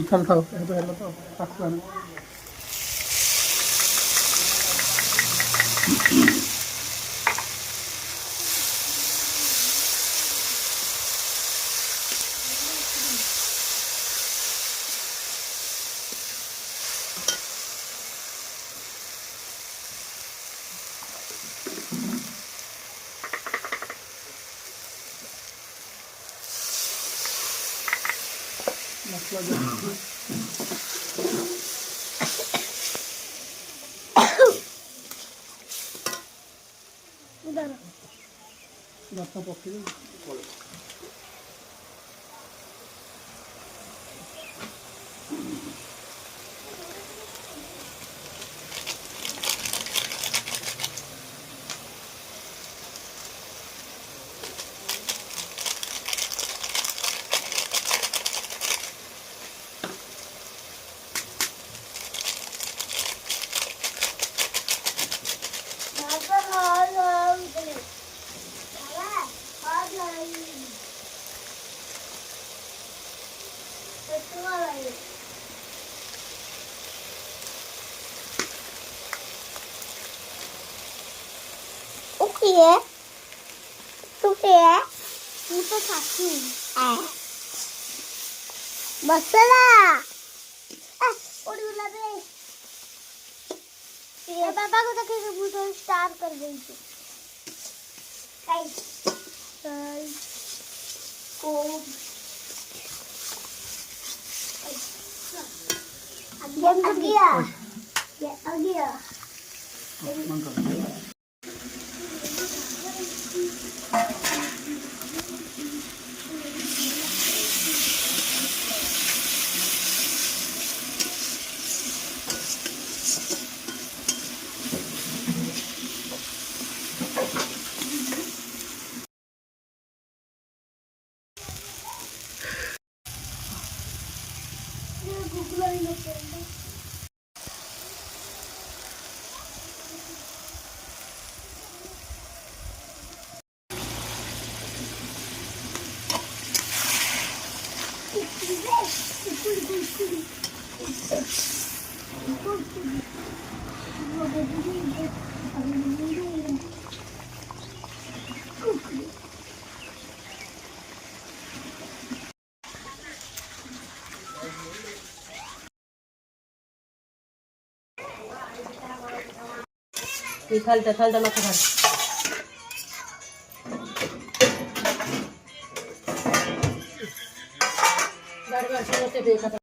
থাল খাও এটা হলো তো রাখলাম না মশলা দিয়ে দাঁতটা পক্ষে O que é? O que é? Muita caquinha. É. Masala. Ah, olha lá bem. ये पापा को तक मुझे स्टार कर गई थी को आ गया ये आ गया ये थालटा मत खा बार बार